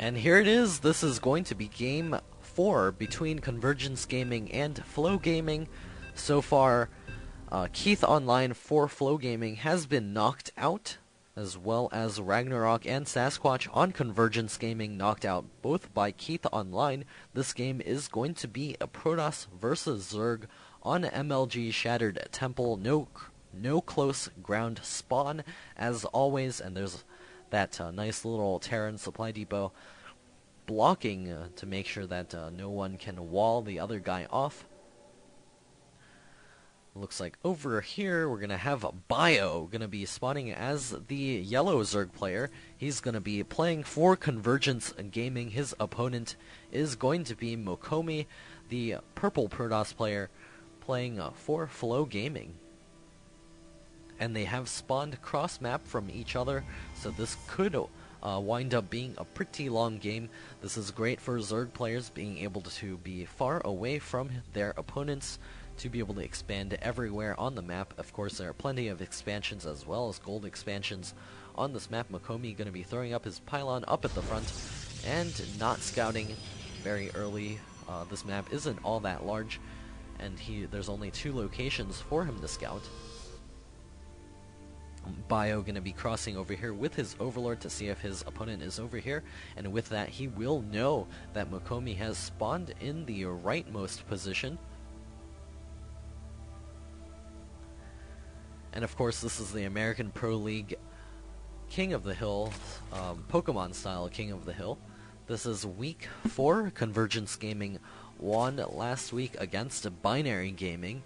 And here it is. This is going to be game 4 between Convergence Gaming and Flow Gaming. So far, Keith Online for Flow Gaming has been knocked out, as well as Ragnarok and Sasquatch on Convergence Gaming knocked out both by Keith Online. This game is going to be a Protoss versus Zerg on MLG Shattered Temple. No close ground spawn as always, and there's that nice little Terran supply depot blocking to make sure that no one can wall the other guy off. Looks like over here we're going to have Bio going to be spawning as the yellow Zerg player. He's going to be playing for Convergence Gaming. His opponent is going to be Mokomi, the purple Protoss player, playing for Flow Gaming. And they have spawned cross-map from each other, so this could wind up being a pretty long game. This is great for Zerg players, being able to be far away from their opponents, to be able to expand everywhere on the map. Of course, there are plenty of expansions as well as gold expansions on this map. Mokomi going to be throwing up his pylon up at the front and not scouting very early. This map isn't all that large, and there's only 2 locations for him to scout. Bio going to be crossing over here with his Overlord to see if his opponent is over here, and with that he will know that Mokomi has spawned in the rightmost position. And of course this is the American Pro League King of the Hill, Pokemon style King of the Hill. This is week 4. Convergence Gaming won last week against Binary Gaming.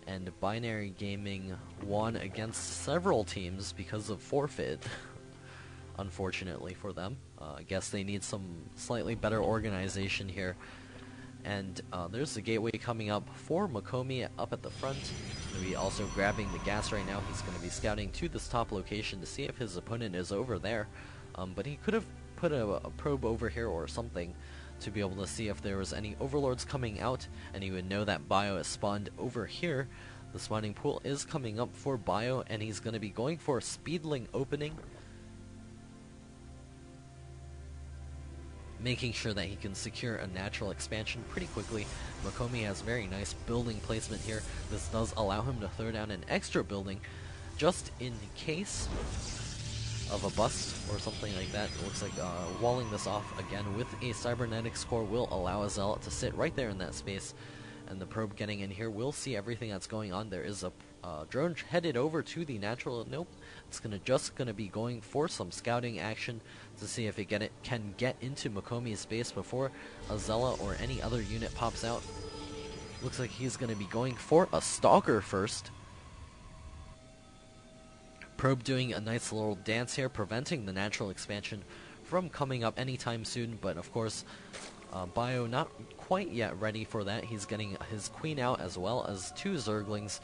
And Binary Gaming won against several teams because of forfeit, unfortunately for them. I guess they need some slightly better organization here. And there's the gateway coming up for Mokomi up at the front. Going to be also grabbing the gas right now. He's going to be scouting to this top location to see if his opponent is over there. But he could have put a probe over here or something to be able to see if there was any overlords coming out, and he would know that Bio is spawned over here. The spawning pool is coming up for Bio, and he's going to be going for a speedling opening, making sure that he can secure a natural expansion pretty quickly. Mokomi has very nice building placement here. This does allow him to throw down an extra building just in case of a bust or something like that. It looks like walling this off again with a cybernetics core will allow a zealot to sit right there in that space, and the probe getting in here will see everything that's going on. There is a drone headed over to the natural. Nope, it's just gonna be going for some scouting action to see if it can get into Mokomi's base before a zealot or any other unit pops out. Looks like he's gonna be going for a stalker first. Probe doing a nice little dance here, preventing the natural expansion from coming up anytime soon, but of course Bio not quite yet ready for that. He's getting his queen out as well as 2 zerglings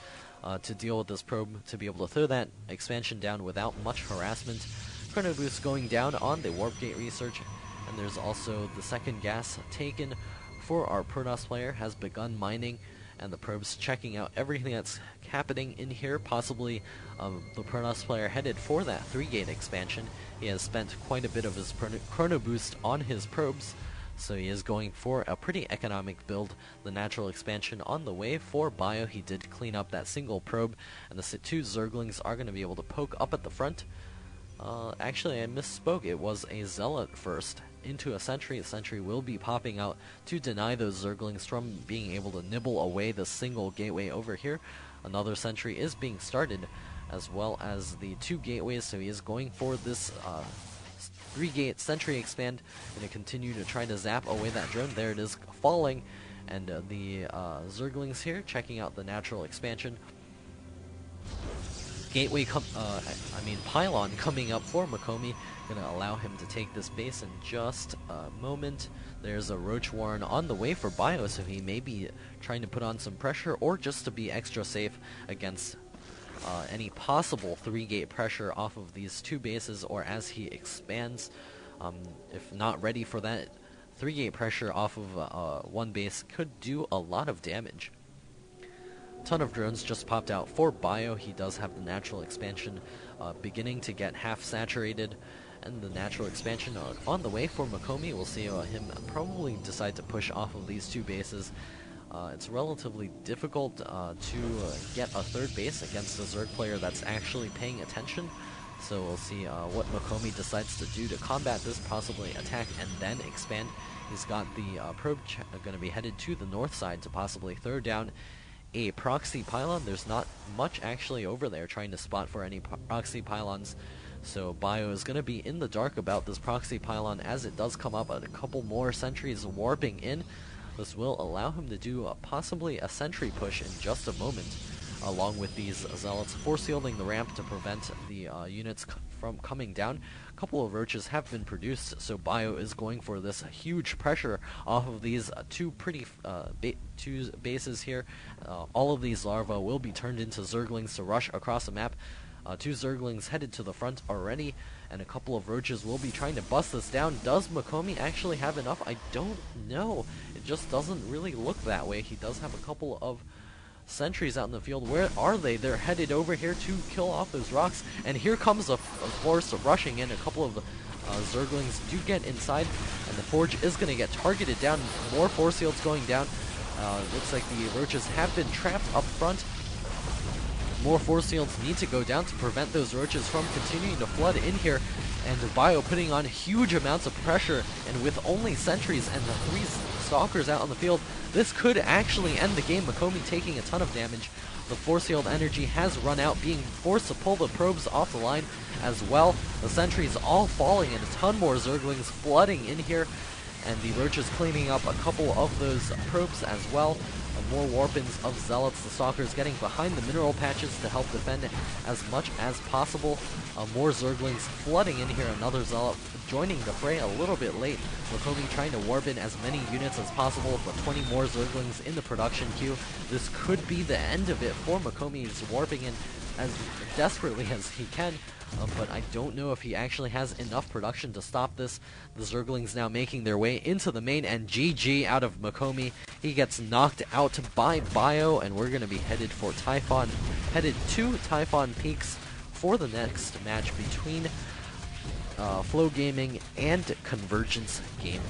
to deal with this probe, to be able to throw that expansion down without much harassment. Chrono boost going down on the warp gate research, and there's also the second gas taken for our Protoss player, has begun mining, and the probe's checking out everything that's happening in here. Possibly the Protoss player headed for that 3-gate expansion. He has spent quite a bit of his chrono boost on his probes, so he is going for a pretty economic build. The natural expansion on the way for Bio. He did clean up that single probe, and the 2 zerglings are going to be able to poke up at the front. Actually, I misspoke. It was a zealot first into a sentry. A sentry will be popping out to deny those zerglings from being able to nibble away the single gateway over here. Another sentry is being started, as well as the 2 gateways, so he is going for this 3-gate sentry expand. Going to continue to try to zap away that drone. There it is, falling, and the zerglings here checking out the natural expansion. Gateway pylon coming up for Mokomi, gonna allow him to take this base in just a moment. There's a Roach Warren on the way for Bio, so he may be trying to put on some pressure, or just to be extra safe against any possible 3-gate pressure off of these 2 bases, or as he expands. If not ready for that, 3-gate pressure off of 1 base could do a lot of damage. Ton of drones just popped out for Bio. He does have the natural expansion beginning to get half saturated, and the natural expansion on the way for Makomi. We'll see him probably decide to push off of these 2 bases. It's relatively difficult to get a 3rd base against a Zerg player that's actually paying attention. So we'll see what Makomi decides to do to combat this, possibly attack and then expand. He's got the probe going to be headed to the north side to possibly throw down a proxy pylon. There's not much actually over there trying to spot for any proxy pylons. So Bio is going to be in the dark about this proxy pylon as it does come up. A couple more sentries warping in. This will allow him to do possibly a sentry push in just a moment, along with these zealots force shielding the ramp to prevent the units from coming down. A couple of roaches have been produced, so Bio is going for this huge pressure off of these two bases here. All of these larvae will be turned into Zerglings to rush across the map. 2 Zerglings headed to the front already, and a couple of roaches will be trying to bust this down. Does Makomi actually have enough? I don't know. It just doesn't really look that way. He does have a couple of sentries out in the field. Where are they? They're headed over here to kill off those rocks, and here comes a force rushing in. A couple of Zerglings do get inside, and the forge is going to get targeted down. More force fields going down. Looks like the roaches have been trapped up front. More force fields need to go down to prevent those roaches from continuing to flood in here, and Bio putting on huge amounts of pressure, and with only sentries and the 3 stalkers out on the field, this could actually end the game. Makomi taking a ton of damage. The force field energy has run out, being forced to pull the probes off the line as well. The sentries all falling, and a ton more Zerglings flooding in here, and the roaches cleaning up a couple of those probes as well. More warp-ins of zealots. The stalkers getting behind the mineral patches to help defend as much as possible. More Zerglings flooding in here. Another zealot joining the fray a little bit late. Makomi trying to warp in as many units as possible, but 20 more Zerglings in the production queue. This could be the end of it for Makomi. He's warping in as desperately as he can. But I don't know if he actually has enough production to stop this. The Zerglings now making their way into the main, and GG out of Makomi. He gets knocked out by Bio, and we're going to be headed to Typhon Peaks for the next match between Flow Gaming and Convergence Gaming.